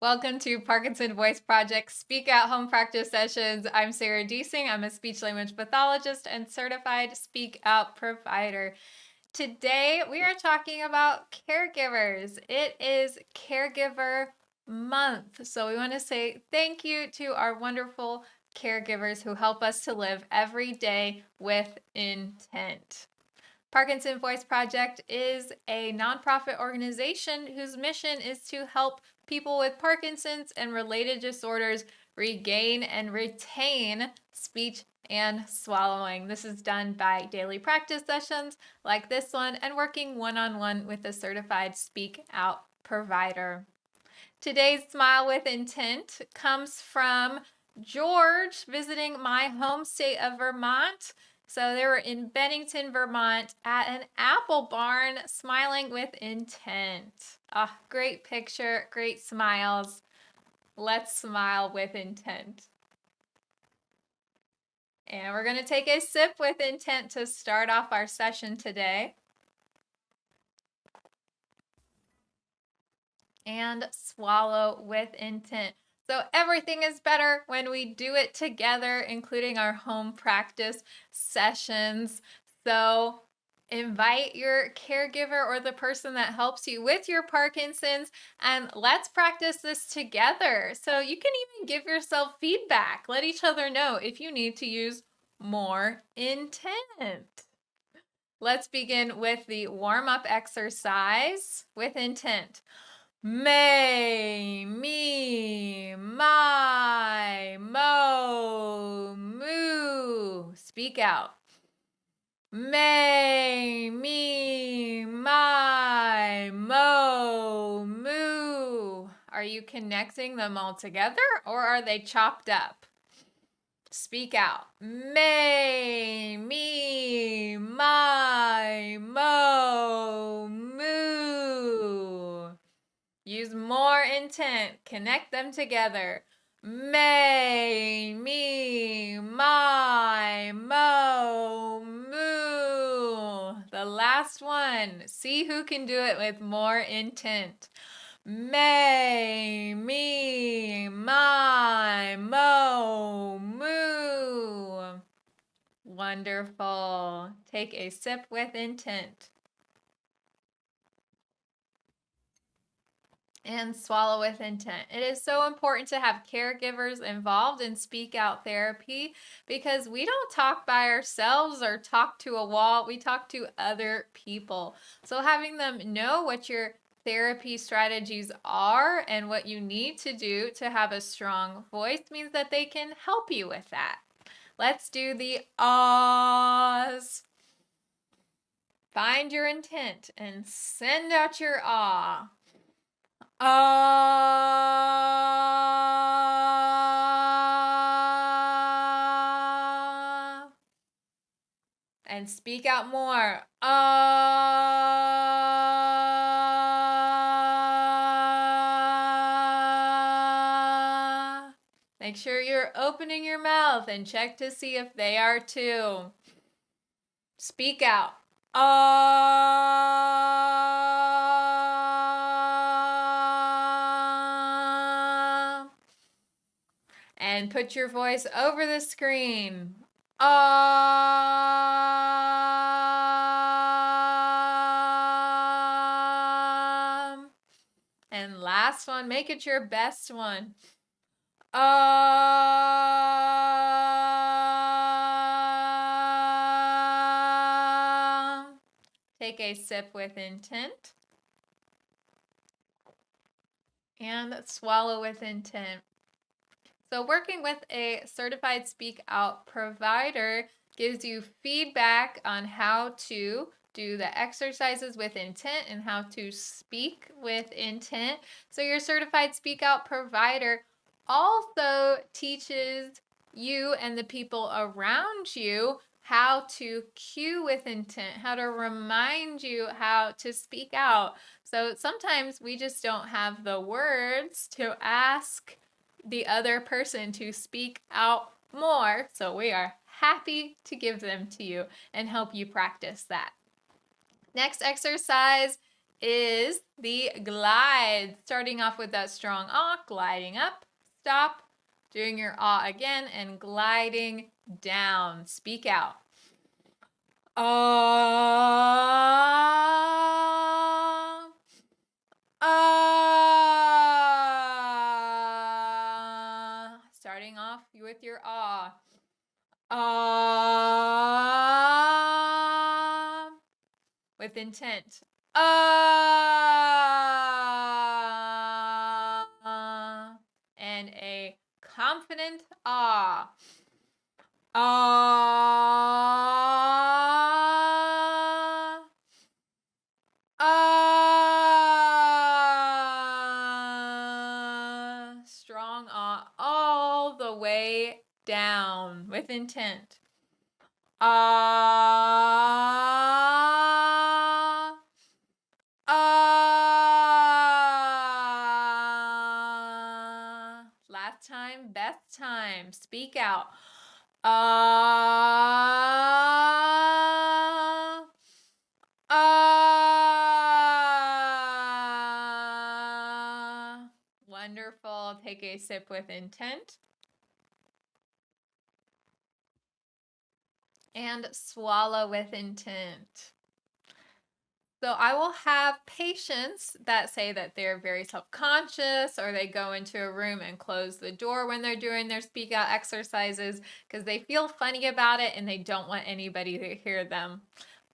Welcome to Parkinson Voice Project Speak Out Home Practice Sessions. I'm Sarah Deasing. I'm a speech language pathologist and certified Speak Out provider. Today we are talking about caregivers. It is Caregiver Month, so we want to say thank you to our wonderful caregivers who help us to live every day with intent. Parkinson Voice Project is a nonprofit organization whose mission is to help people with Parkinson's and related disorders regain and retain speech and swallowing. This is done by daily practice sessions like this one and working one-on-one with a certified Speak Out provider. Today's Smile with Intent comes from George visiting my home state of Vermont. So they were in Bennington, Vermont at an apple barn, smiling with intent. Great picture, great smiles. Let's smile with intent. And we're going to take a sip with intent to start off our session today. And swallow with intent. So everything is better when we do it together, including our home practice sessions. So invite your caregiver or the person that helps you with your Parkinson's, and let's practice this together. So you can even give yourself feedback. Let each other know if you need to use more intent. Let's begin with the warm-up exercise with intent. May, me, my, mo, moo. Speak out. May, me, my, mo, moo. Are you connecting them all together or are they chopped up? Speak out. May, me, my, mo, moo. Use more intent. Connect them together. May, me, my, mo, moo. The last one. See who can do it with more intent. May, me, my, mo, moo. Wonderful. Take a sip with intent. And swallow with intent. It is so important to have caregivers involved in Speak Out therapy because we don't talk by ourselves or talk to a wall. We talk to other people. So having them know what your therapy strategies are and what you need to do to have a strong voice means that they can help you with that. Let's do the ahs. Find your intent and send out your ah. And speak out more. Make sure you're opening your mouth and check to see if they are too. Speak out. And put your voice over the screen. And last one, make it your best one. Take a sip with intent. And swallow with intent. So working with a certified Speak Out provider gives you feedback on how to do the exercises with intent and how to speak with intent. So your certified Speak Out provider also teaches you and the people around you how to cue with intent, how to remind you how to speak out. So sometimes we just don't have the words to ask the other person to speak out more, so we are happy to give them to you and help you practice that. Next exercise is the glide. Starting off with that strong ah, gliding up, stop, doing your ah again, and gliding down. Speak out. Ah, ah. Starting off with your ah. Ah. With intent. Ah. And a confident ah. Ah. Ah. Strong ah all the way down with intent. Ah. Ah. Last time, best time. Speak out. Ah. Ah. Wonderful. Take a sip with intent. And swallow with intent. So I will have patients that say that they're very self-conscious, or they go into a room and close the door when they're doing their speak out exercises because they feel funny about it and they don't want anybody to hear them.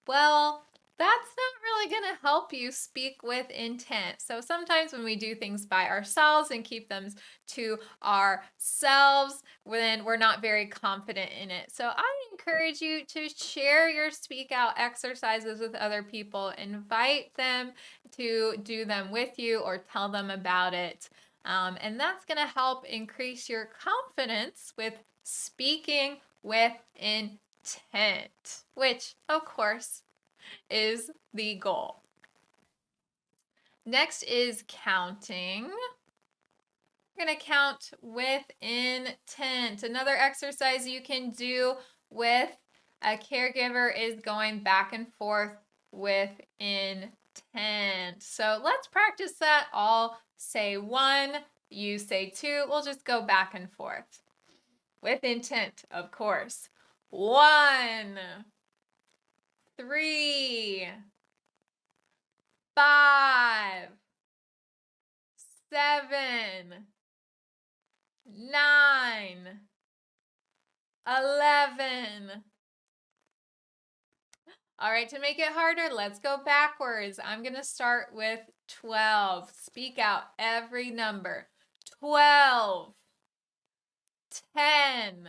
Well, that's not really going to help you speak with intent. So sometimes when we do things by ourselves and keep them to ourselves, then we're not very confident in it. So I encourage you to share your speak out exercises with other people. Invite them to do them with you or tell them about it. And that's going to help increase your confidence with speaking with intent, which, of course, is the goal. Next is counting. We're going to count with intent. Another exercise you can do with a caregiver is going back and forth with intent. So let's practice that. I'll say 1, you say 2. We'll just go back and forth with intent, of course. 1, 3, 5, 7, 9, 11. All right, to make it harder, let's go backwards. I'm going to start with 12. Speak out every number. 12, 10,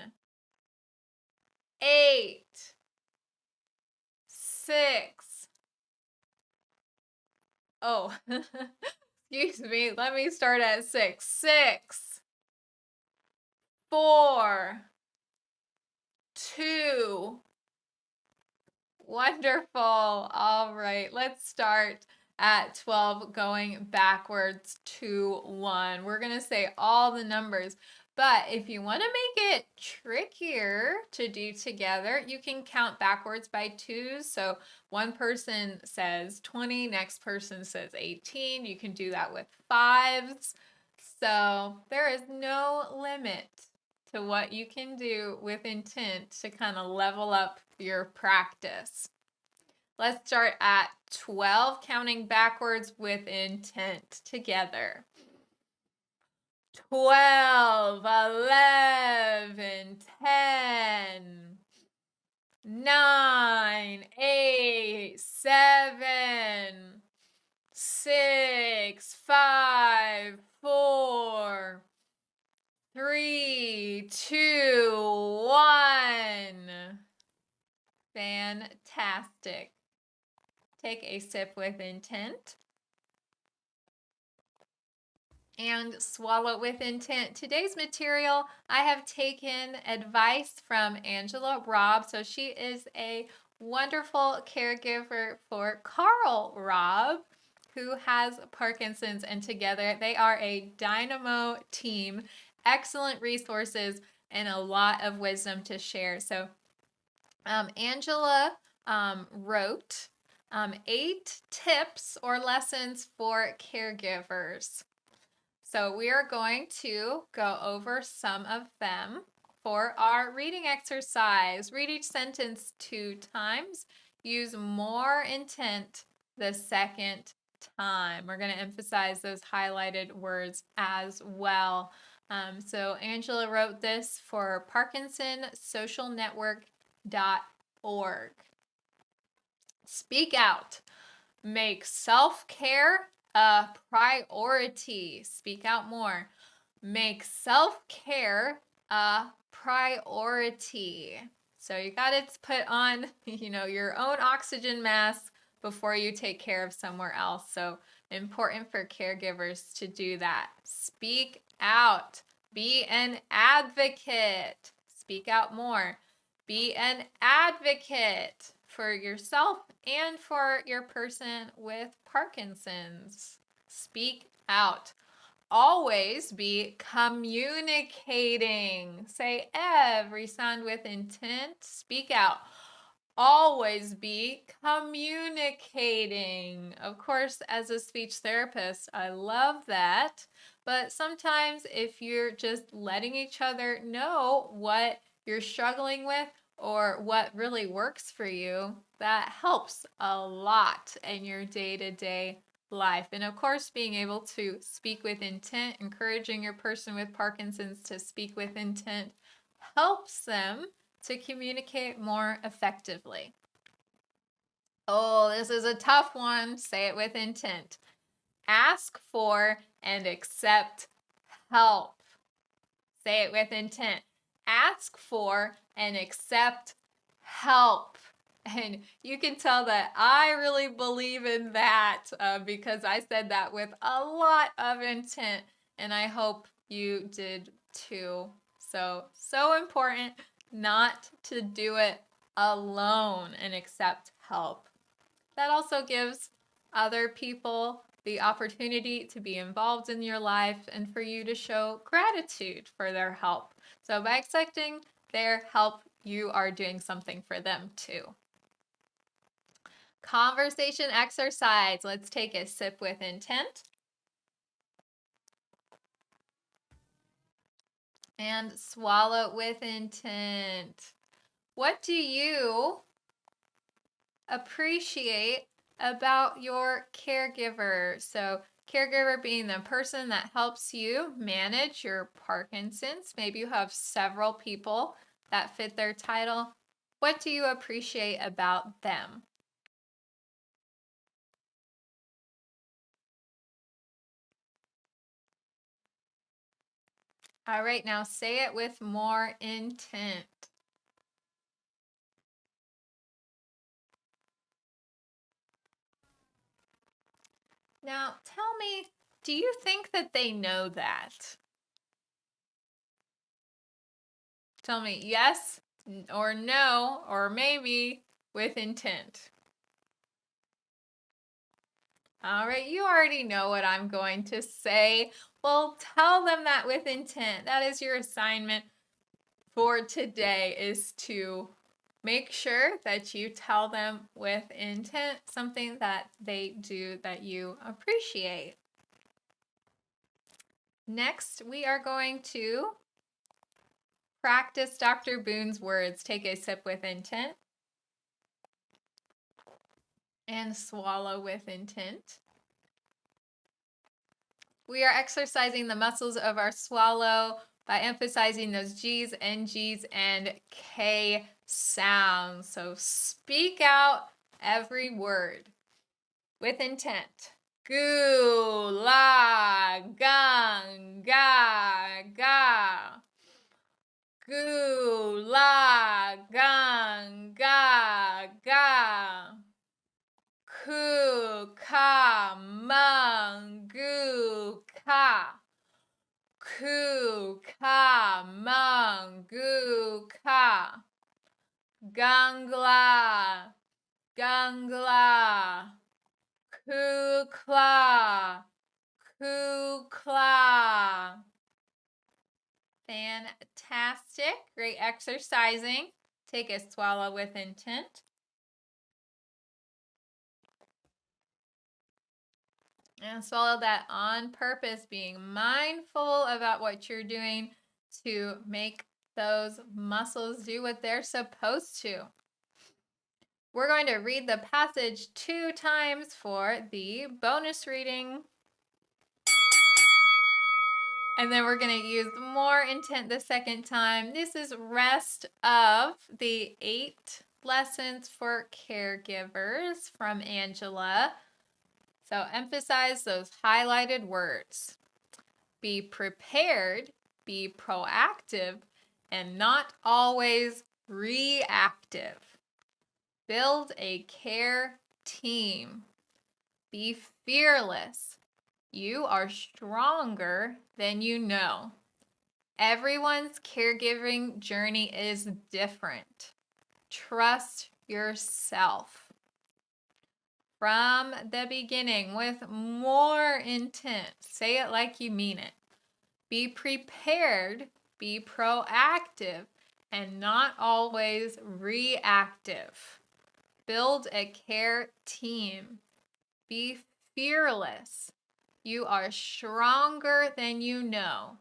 8, 6. Oh, excuse me. Let me start at 6. 6, 4, 2. Wonderful. All right, let's start at 12 going backwards to 1. We're going to say all the numbers, but if you want to make it trickier to do together, you can count backwards by 2. So one person says 20, next person says 18. You can do that with 5s. So there is no limit to what you can do with intent to kind of level up your practice. Let's start at 12, counting backwards with intent together. 12, 11, 10, 9, 8, 7, 6, 5, 4, 3, 2, 1. Fantastic. Take a sip with intent. And swallow with intent. Today's material, I have taken advice from Angela Robb. So she is a wonderful caregiver for Carl Robb, who has Parkinson's, and together they are a dynamo team. Excellent resources and a lot of wisdom to share. So Angela wrote 8 tips or lessons for caregivers. So we are going to go over some of them for our reading exercise. Read each sentence 2 times. Use more intent the second time. We're going to emphasize those highlighted words as well. So Angela wrote this for ParkinsonSocialNetwork.org. Speak out. Make self-care a priority. Speak out more. Make self-care a priority. So you got to put on, your own oxygen mask before you take care of somewhere else. So important for caregivers to do that. Speak out. Be an advocate. Speak out more. Be an advocate for yourself and for your person with Parkinson's. Speak out. Always be communicating. Say every sound with intent. Speak out. Always be communicating. Of course, as a speech therapist, I love that. But sometimes if you're just letting each other know what you're struggling with or what really works for you, that helps a lot in your day-to-day life. And of course, being able to speak with intent, encouraging your person with Parkinson's to speak with intent helps them to communicate more effectively. Oh, this is a tough one. Say it with intent. Ask for and accept help. Say it with intent. Ask for and accept help. And you can tell that I really believe in that because I said that with a lot of intent, and I hope you did too. So important not to do it alone and accept help. That also gives other people the opportunity to be involved in your life and for you to show gratitude for their help. So by accepting their help, you are doing something for them too. Conversation exercise. Let's take a sip with intent. And swallow with intent. What do you appreciate about your caregiver? So caregiver being the person that helps you manage your Parkinson's. Maybe you have several people that fit their title. What do you appreciate about them? All right, now say it with more intent. Now, tell me, do you think that they know that? Tell me yes or no, or maybe with intent. All right, you already know what I'm going to say. Well, tell them that with intent. That is your assignment for today, is to make sure that you tell them with intent something that they do that you appreciate. Next, we are going to practice Dr. Boone's words. Take a sip with intent and swallow with intent. We are exercising the muscles of our swallow by emphasizing those G's, NG's, and K sounds. So speak out every word with intent. Gu, la, gung, ga, ga. Gu, la, gung, ga, ga. Ku, ka, mung, gu, ka. Ku, ka, mung, gu, ka. Gungla, gungla. Ku, kla, ku, kla. Fantastic. Great exercising. Take a swallow with intent. And swallow that on purpose, being mindful about what you're doing to make those muscles do what they're supposed to. We're going to read the passage 2 times for the bonus reading. And then we're going to use more intent the second time. This is rest of the 8 lessons for caregivers from Angela. So emphasize those highlighted words. Be prepared, be proactive, and not always reactive. Build a care team. Be fearless. You are stronger than you know. Everyone's caregiving journey is different. Trust yourself. From the beginning, with more intent, say it like you mean it. Be prepared, be proactive, and not always reactive. Build a care team. Be fearless. You are stronger than you know.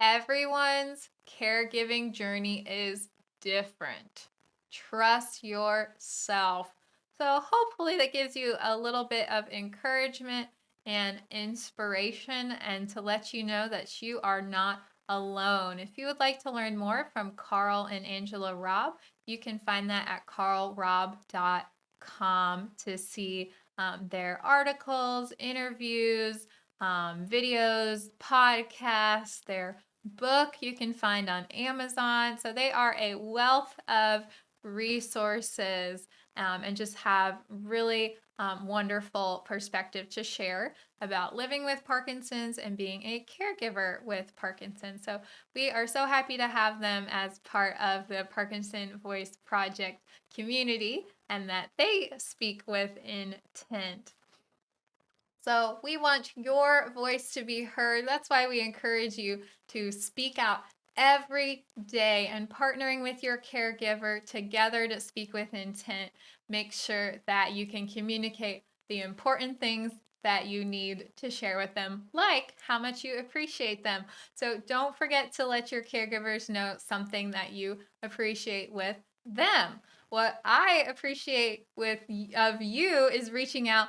Everyone's caregiving journey is different. Trust yourself. So hopefully that gives you a little bit of encouragement and inspiration, and to let you know that you are not alone. If you would like to learn more from Carl and Angela Robb, you can find that at carlrobb.com to see their articles, interviews, videos, podcasts, their book you can find on Amazon. So they are a wealth of resources and just have really wonderful perspective to share about living with Parkinson's and being a caregiver with Parkinson's. So we are so happy to have them as part of the Parkinson Voice Project community, and that they speak with intent. So we want your voice to be heard. That's why we encourage you to speak out every day, and partnering with your caregiver together to speak with intent. Make sure that you can communicate the important things that you need to share with them, like how much you appreciate them. So don't forget to let your caregivers know something that you appreciate with them. What I appreciate of you is reaching out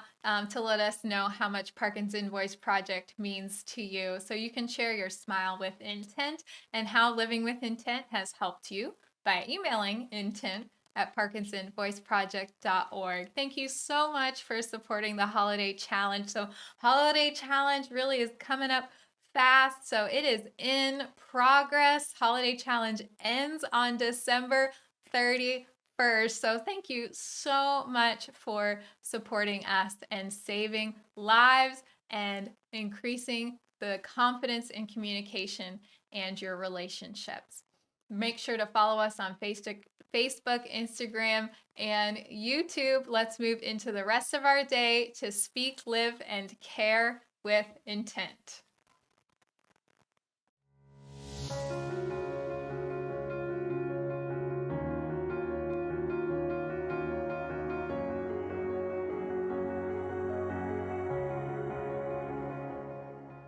to let us know how much Parkinson Voice Project means to you. So you can share your smile with intent and how living with intent has helped you by emailing intent@parkinsonvoiceproject.org. Thank you so much for supporting the Holiday Challenge. So Holiday Challenge really is coming up fast. So it is in progress. Holiday Challenge ends on December 31st. So thank you so much for supporting us and saving lives and increasing the confidence in communication and your relationships. Make sure to follow us on Facebook, Instagram, and YouTube. Let's move into the rest of our day to speak, live, and care with intent.